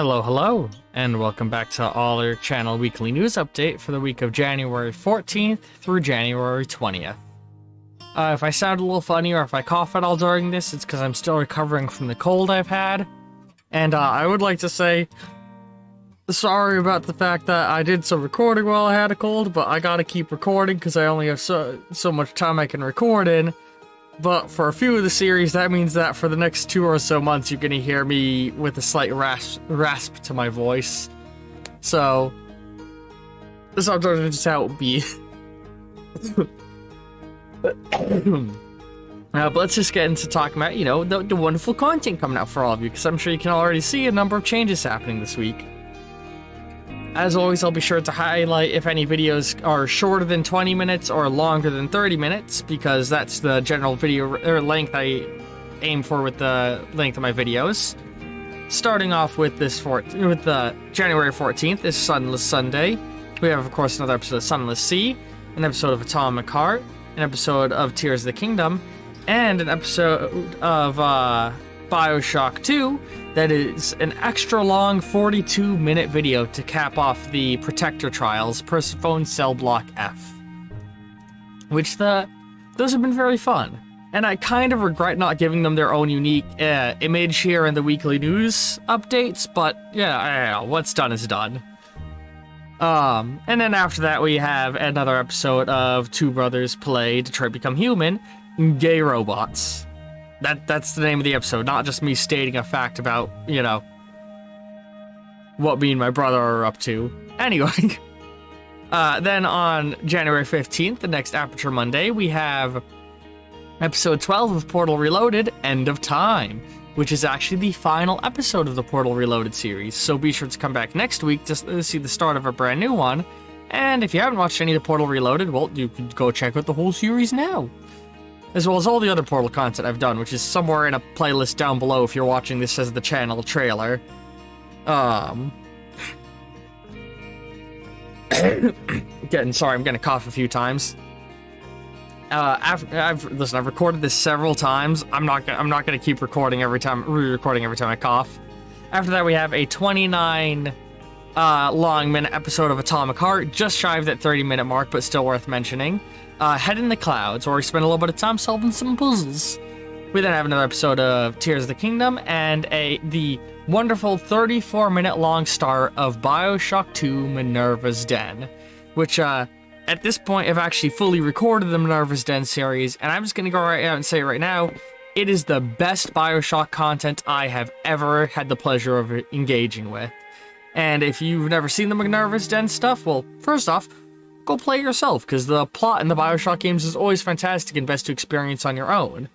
Hello, and welcome back to Our Channel Weekly News Update for the week of January 14th through January 20th. If I sound a little funny or if I cough at all during this, it's because I'm still recovering from the cold I've had. And I would like to say sorry about the fact that I did some recording while I had a cold, but I gotta keep recording because I only have so much time I can record in. But for a few of the series, that means that for the next 2 or so months, you're gonna hear me with a slight rasp to my voice. So, sometimes just how it be. But let's just get into talking about, the wonderful content coming out for all of you, because I'm sure you can already see a number of changes happening this week. As always, I'll be sure to highlight if any videos are shorter than 20 minutes or longer than 30 minutes, because that's the general video length I aim for with the length of my videos. Starting off with January 14th, this Sunless Sunday, we have, of course, another episode of Sunless Sea, an episode of Atomic Heart, an episode of Tears of the Kingdom, and an episode of Bioshock 2 that is an extra long 42-minute video to cap off the Protector trials, Persephone Cell Block F. Which those have been very fun. And I kind of regret not giving them their own unique image here in the weekly news updates, but yeah, what's done is done. And then after that we have another episode of Two Brothers Play Detroit Become Human, Gay Robots. That's the name of the episode, not just me stating a fact about, what me and my brother are up to. Anyway, then on January 15th, the next Aperture Monday, we have episode 12 of Portal Reloaded, End of Time, which is actually the final episode of the Portal Reloaded series, so be sure to come back next week to see the start of a brand new one. And if you haven't watched any of the Portal Reloaded, well, you can go check out the whole series now. As well as all the other Portal content I've done, which is somewhere in a playlist down below if you're watching this as the channel trailer. Sorry, I'm gonna cough a few times. I've recorded this several times. I'm not gonna keep re-recording every time I cough. After that, we have a 29 long minute episode of Atomic Heart, just shy of that 30-minute mark, but still worth mentioning. Head in the Clouds, where we spend a little bit of time solving some puzzles. We then have another episode of Tears of the Kingdom, and the wonderful 34-minute long start of Bioshock 2 Minerva's Den, which, at this point, I've actually fully recorded the Minerva's Den series, and I'm just going to go right out and say right now, it is the best Bioshock content I have ever had the pleasure of engaging with. And if you've never seen the Minerva's Den stuff, well, first off, go play it yourself, because the plot in the Bioshock games is always fantastic and best to experience on your own.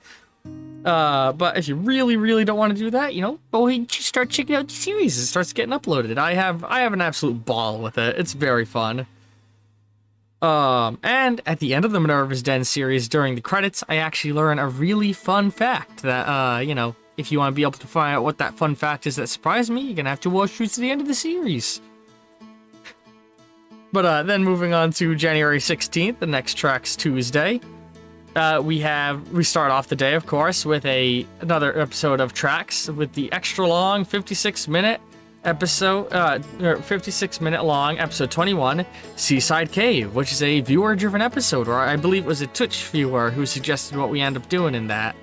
But if you really, really don't want to do that, go ahead and start checking out the series. It starts getting uploaded. I have an absolute ball with it. It's very fun. And at the end of the Minerva's Den series, during the credits, I actually learn a really fun fact that, if you want to be able to find out what that fun fact is that surprised me, you're going to have to watch through to the end of the series. But then moving on to January 16th, the next Tracks Tuesday, we start off the day, of course, with another episode of Tracks with the extra long 56-minute episode, 56-minute long episode 21, Seaside Cave, which is a viewer-driven episode, or I believe it was a Twitch viewer who suggested what we end up doing in that.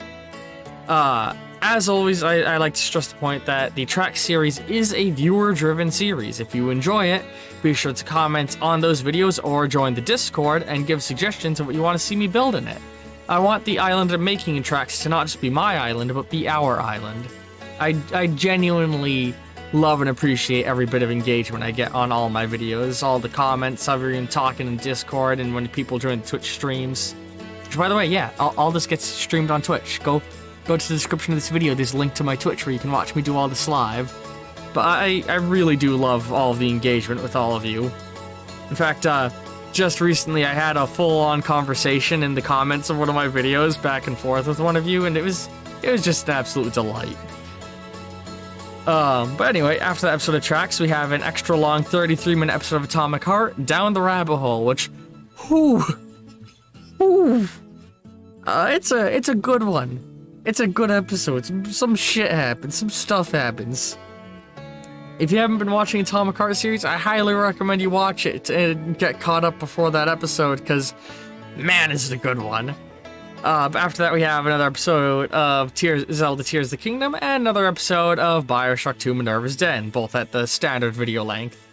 As always, I like to stress the point that the Track series is a viewer-driven series. If you enjoy it, be sure to comment on those videos or join the Discord and give suggestions of what you want to see me build in it. I want the island I'm making in Tracks to not just be my island, but be our island. I genuinely love and appreciate every bit of engagement I get on all my videos, all the comments, everyone talking in Discord, and when people join the Twitch streams. Which, by the way, yeah, all this gets streamed on Twitch. Go to the description of this video, there's a link to my Twitch where you can watch me do all this live. But I really do love all of the engagement with all of you. In fact, just recently I had a full-on conversation in the comments of one of my videos back and forth with one of you, and it was just an absolute delight. But anyway, after that episode of Tracks, we have an extra long 33-minute episode of Atomic Heart, Down the Rabbit Hole, which, it's a good one. It's a good episode. Some shit happens. Some stuff happens. If you haven't been watching Atomic Heart series, I highly recommend you watch it and get caught up before that episode, because, man, is it a good one. After that, we have another episode of Zelda Tears of the Kingdom, and another episode of Bioshock 2 Minerva's Den, both at the standard video length.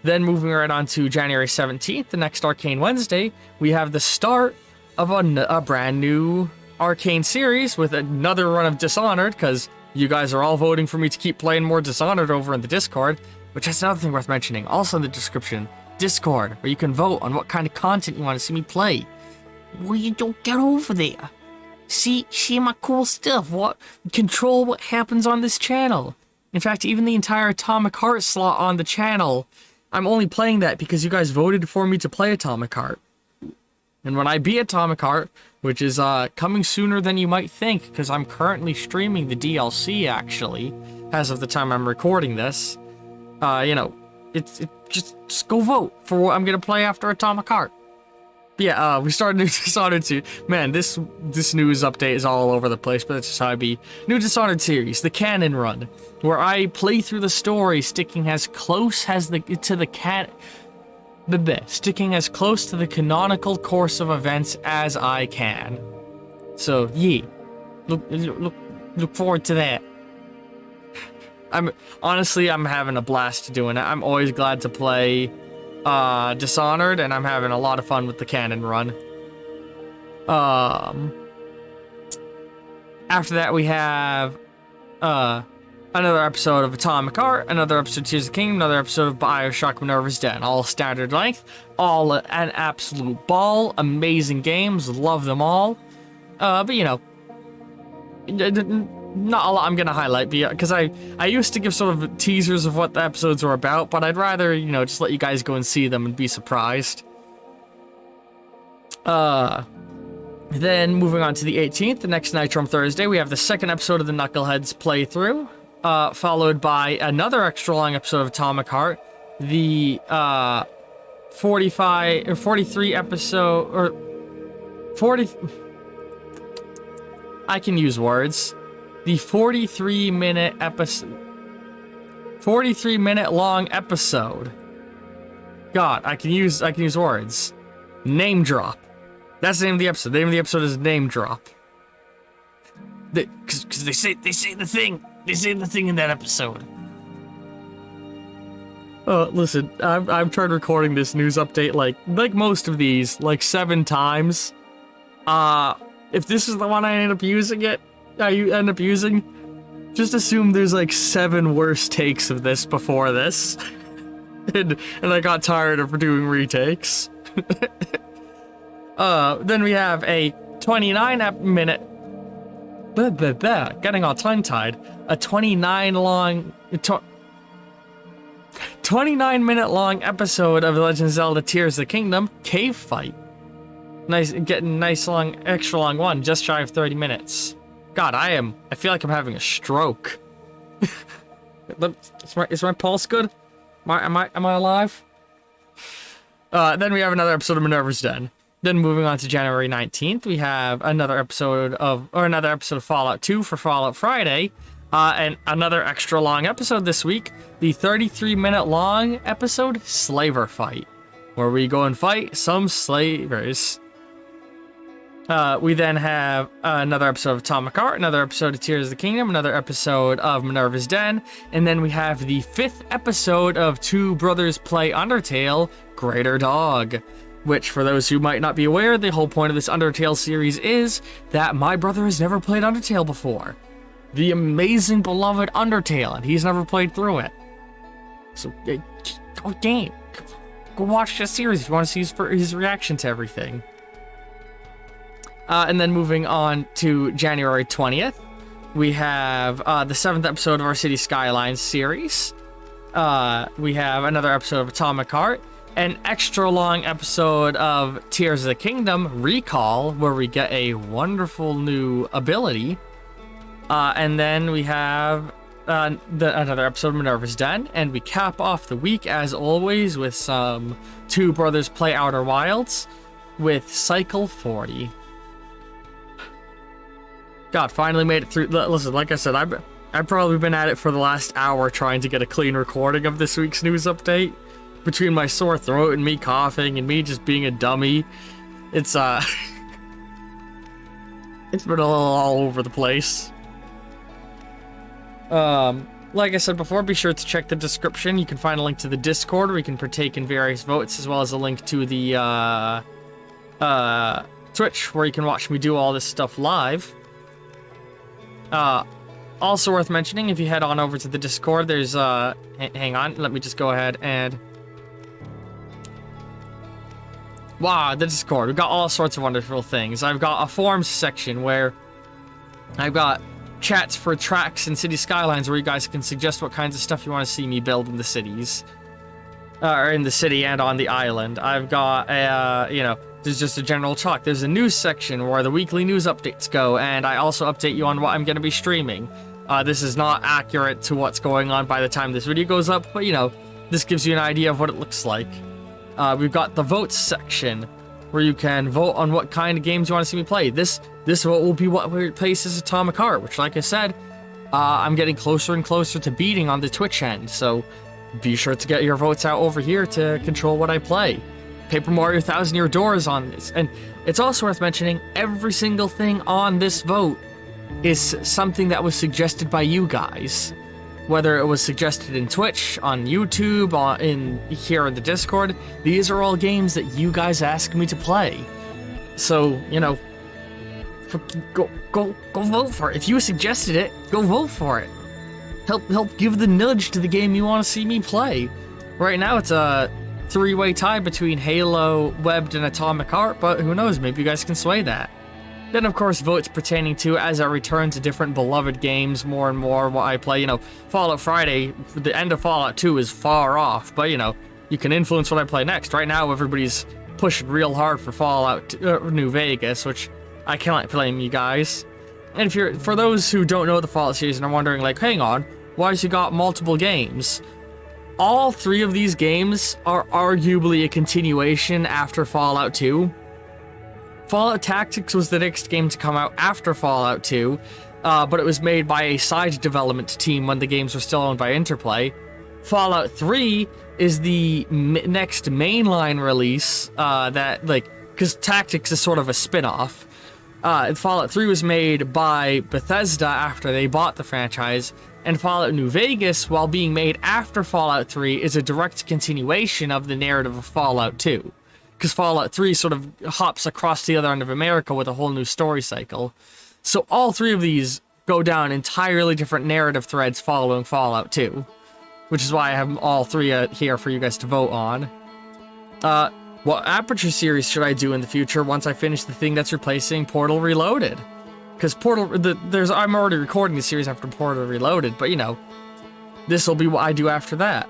Then moving right on to January 17th, the next Arcane Wednesday, we have the start of a brand new Arcane series with another run of Dishonored, because you guys are all voting for me to keep playing more Dishonored over in the Discord, which is another thing worth mentioning. Also in the description, Discord, where you can vote on what kind of content you want to see me play. Well, you don't get over there. See my cool stuff. Control what happens on this channel. In fact, even the entire Atomic Heart slot on the channel, I'm only playing that because you guys voted for me to play Atomic Heart. And when I beat Atomic Heart, which is coming sooner than you might think, because I'm currently streaming the DLC, actually, as of the time I'm recording this, just go vote for what I'm going to play after Atomic Heart. But yeah, we started New Dishonored 2. Man, this news update is all over the place, but that's just how I be. New Dishonored series, the canon run, where I play through the story, sticking as close to the canonical course of events as I can. So yeah, look forward to that. I'm having a blast doing it. I'm always glad to play Dishonored, and I'm having a lot of fun with the canon run. After that, we have another episode of Atomic Heart, another episode of Tears of the Kingdom, another episode of Bioshock Minerva's Den, all standard length, all an absolute ball, amazing games, love them all. But not a lot I'm gonna highlight, because I used to give sort of teasers of what the episodes were about, but I'd rather, just let you guys go and see them and be surprised. Then moving on to the 18th, the next Nitro Thursday, we have the second episode of the Knuckleheads playthrough, followed by another extra long episode of Atomic Heart, the 43 episode, or 40, I can use words. The 43-minute long episode. God, I can use words. Name drop. That's the name of the episode. The name of the episode is Name Drop. Because they say the thing. They say the thing in that episode. Listen, I've tried recording this news update like most of these, 7 times. If this is the one I end up using, just assume there's 7 worse takes of this before this. and I got tired of doing retakes. Then we have a 29-minute... getting all tongue-tied. A 29-minute long episode of Legend of Zelda Tears of the Kingdom Cave Fight. Nice long, extra long one, just shy of 30 minutes. God, I feel like I'm having a stroke. Is my pulse good? Am I alive? Then we have another episode of Minerva's Den. Then moving on to January 19th, we have another episode of Fallout 2 for Fallout Friday, and another extra long episode this week, the 33-minute long episode Slaver Fight, where we go and fight some slavers. We then have another episode of Atomic Heart, another episode of Tears of the Kingdom, another episode of Minerva's Den, and then we have the 5th episode of Two Brothers Play Undertale, Greater Dog. Which, for those who might not be aware, the whole point of this Undertale series is that my brother has never played Undertale before. The amazing, beloved Undertale, and he's never played through it. So, go watch this series if you want to see his reaction to everything. And then moving on to January 20th, we have the 7th episode of our City Skylines series. We have another episode of Atomic Heart, an extra long episode of Tears of the Kingdom Recall, where we get a wonderful new ability. And then we have another episode of Minerva's Den, and we cap off the week, as always, with some Two Brothers Play Outer Wilds with Cycle 40. God, finally made it through. Listen, like I said, I've probably been at it for the last hour trying to get a clean recording of this week's news update. Between my sore throat and me coughing and me just being a dummy, it's it's been all over the place. Like I said before, be sure to check the description. You can find a link to the Discord where you can partake in various votes, as well as a link to the Twitch where you can watch me do all this stuff live. Also worth mentioning, if you head on over to the Discord, there's hang on, let me just go ahead and wow, the Discord. We've got all sorts of wonderful things. I've got a forums section where I've got chats for tracks and city skylines where you guys can suggest what kinds of stuff you want to see me build in the cities. Or in the city and on the island. I've got there's just a general talk. There's a news section where the weekly news updates go, and I also update you on what I'm going to be streaming. This is not accurate to what's going on by the time this video goes up, but this gives you an idea of what it looks like. We've got the votes section where you can vote on what kind of games you want to see me play. This vote will be what replaces Atomic Heart, which, like I said, I'm getting closer and closer to beating on the Twitch end, so be sure to get your votes out over here to control what I play. Paper Mario Thousand Year Door is on this, and it's also worth mentioning every single thing on this vote is something that was suggested by you guys. Whether it was suggested in Twitch, on YouTube, here in the Discord, these are all games that you guys asked me to play. So, go vote for it. If you suggested it, go vote for it. Help give the nudge to the game you want to see me play. Right now, it's a three-way tie between Halo, Webbed, and Atomic Heart, but who knows, maybe you guys can sway that. Then, of course, votes pertaining to, as I return to different beloved games more and more, what I play. Fallout Friday, the end of Fallout 2 is far off, but, you can influence what I play next. Right now, everybody's pushing real hard for Fallout New Vegas, which I cannot blame you guys. And for those who don't know the Fallout series and are wondering, hang on, why has you got multiple games? All three of these games are arguably a continuation after Fallout 2. Fallout Tactics was the next game to come out after Fallout 2, but it was made by a side development team when the games were still owned by Interplay. Fallout 3 is the next mainline release because Tactics is sort of a spin-off. Fallout 3 was made by Bethesda after they bought the franchise, and Fallout New Vegas, while being made after Fallout 3, is a direct continuation of the narrative of Fallout 2. Because Fallout 3 sort of hops across the other end of America with a whole new story cycle. So all three of these go down entirely different narrative threads following Fallout 2. Which is why I have all three here for you guys to vote on. What Aperture series should I do in the future once I finish the thing that's replacing Portal Reloaded? Because I'm already recording the series after Portal Reloaded, but this will be what I do after that.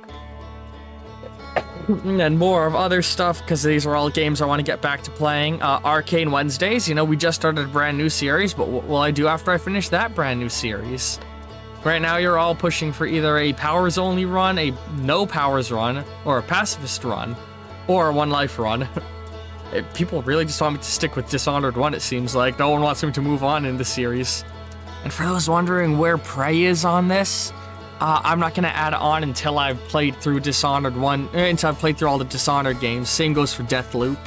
And more of other stuff, because these are all games I want to get back to playing. Arcane Wednesdays, we just started a brand new series, but what will I do after I finish that brand new series? Right now, you're all pushing for either a powers only run, a no powers run, or a pacifist run, or a one life run. People really just want me to stick with Dishonored 1, it seems like. No one wants me to move on in the series. And for those wondering where Prey is on this, I'm not going to add it on until I've played through Dishonored 1, until I've played through all the Dishonored games. Same goes for Deathloop.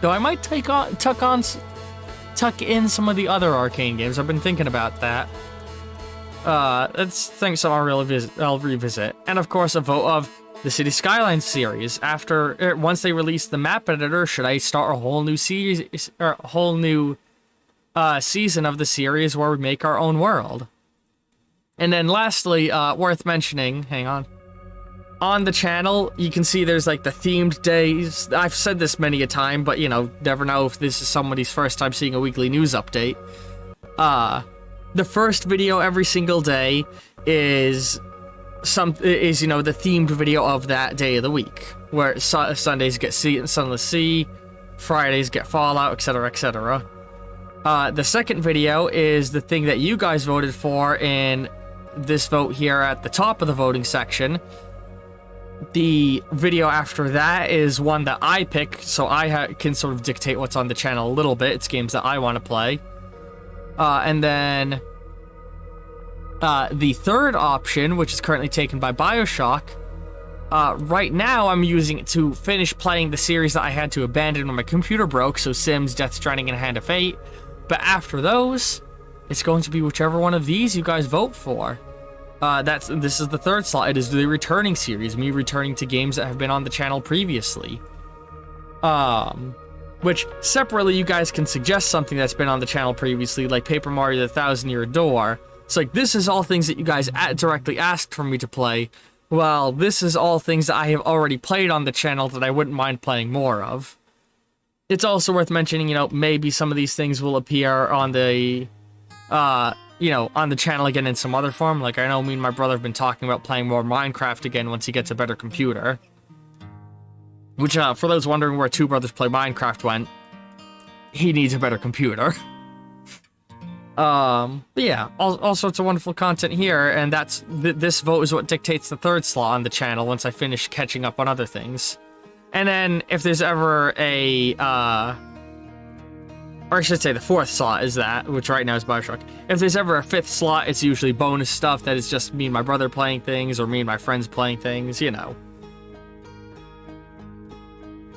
Though I might tuck in some of the other Arcane games. I've been thinking about that. That's things I'll revisit. And of course, a vote of the City Skylines series. Once they release the map editor, should I start a whole new series, or a whole new season of the series where we make our own world? And then lastly, worth mentioning, hang on the channel, you can see there's the themed days. I've said this many a time, but never know if this is somebody's first time seeing a weekly news update. The first video every single day is the themed video of that day of the week, where Sundays get Sunless Sea, Fridays get Fallout, etc., etc. The second video is the thing that you guys voted for in this vote here at the top of the voting section. The video after that is one that I pick, so I can sort of dictate what's on the channel a little bit. It's games that I want to play. And then The third option, which is currently taken by BioShock, right now I'm using it to finish playing the series that I had to abandon when my computer broke, so Sims, Death Stranding, and Hand of Fate. But after those, it's going to be whichever one of these you guys vote for. This is the third slot. It is the returning series, me returning to games that have been on the channel previously. Which, separately, you guys can suggest something that's been on the channel previously, like Paper Mario the Thousand Year Door. It's like, this is all things that you guys directly asked for me to play. Well, this is all things that I have already played on the channel that I wouldn't mind playing more of. It's also worth mentioning, maybe some of these things will appear on the, on the channel again in some other form. Like, I know me and my brother have been talking about playing more Minecraft again once he gets a better computer. Which, for those wondering where Two Brothers Play Minecraft went, he needs a better computer. But yeah, all sorts of wonderful content here, and this vote is what dictates the third slot on the channel once I finish catching up on other things. And then, if there's ever a, or I should say the fourth slot is that, which right now is BioShock. If there's ever a fifth slot, it's usually bonus stuff that is just me and my brother playing things, or me and my friends playing things,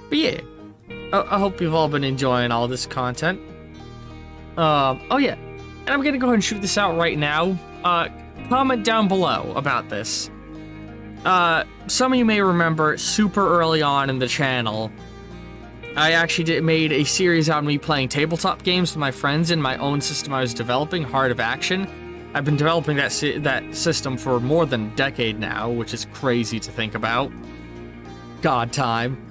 But yeah, I hope you've all been enjoying all this content. Oh yeah, and I'm gonna go ahead and shoot this out right now. Comment down below about this. Some of you may remember super early on in the channel, I actually made a series out of me playing tabletop games with my friends in my own system I was developing, Heart of Action. I've been developing that system for more than a decade now, which is crazy to think about. God time.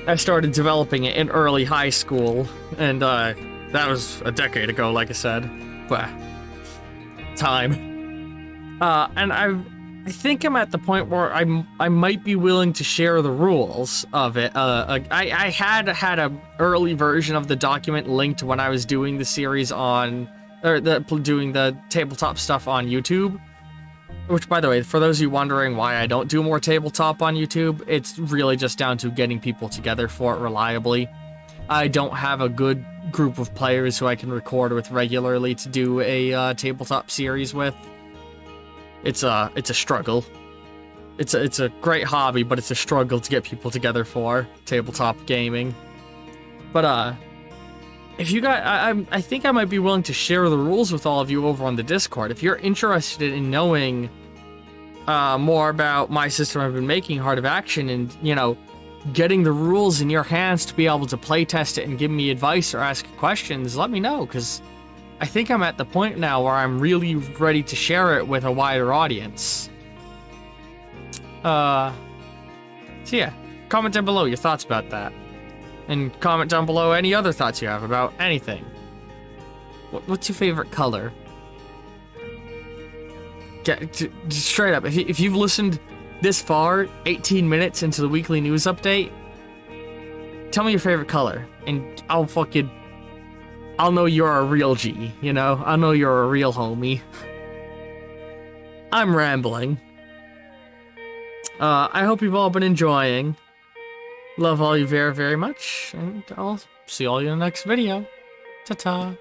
I started developing it in early high school, and that was a decade ago, like I said. But time. And I think I'm at the point where I might be willing to share the rules of it. I had a early version of the document linked when I was doing the series on, doing the tabletop stuff on YouTube. Which, by the way, for those of you wondering why I don't do more tabletop on YouTube, it's really just down to getting people together for it reliably. I don't have a good group of players who I can record with regularly to do a tabletop series with. It's a struggle. It's a great hobby, but it's a struggle to get people together for tabletop gaming. But if you guys, I think I might be willing to share the rules with all of you over on the Discord. If you're interested in knowing more about my system I've been making, Heart of Action, and, getting the rules in your hands to be able to playtest it and give me advice or ask questions, let me know, because I think I'm at the point now where I'm really ready to share it with a wider audience. So yeah, comment down below your thoughts about that. And comment down below any other thoughts you have about anything. What's your favorite color? Straight up, if you've listened this far, 18 minutes into the weekly news update, tell me your favorite color, and I'll know you're a real G, I'll know you're a real homie. I'm rambling. I hope you've all been enjoying. Love all you very, very much, and I'll see all you in the next video. Ta-ta.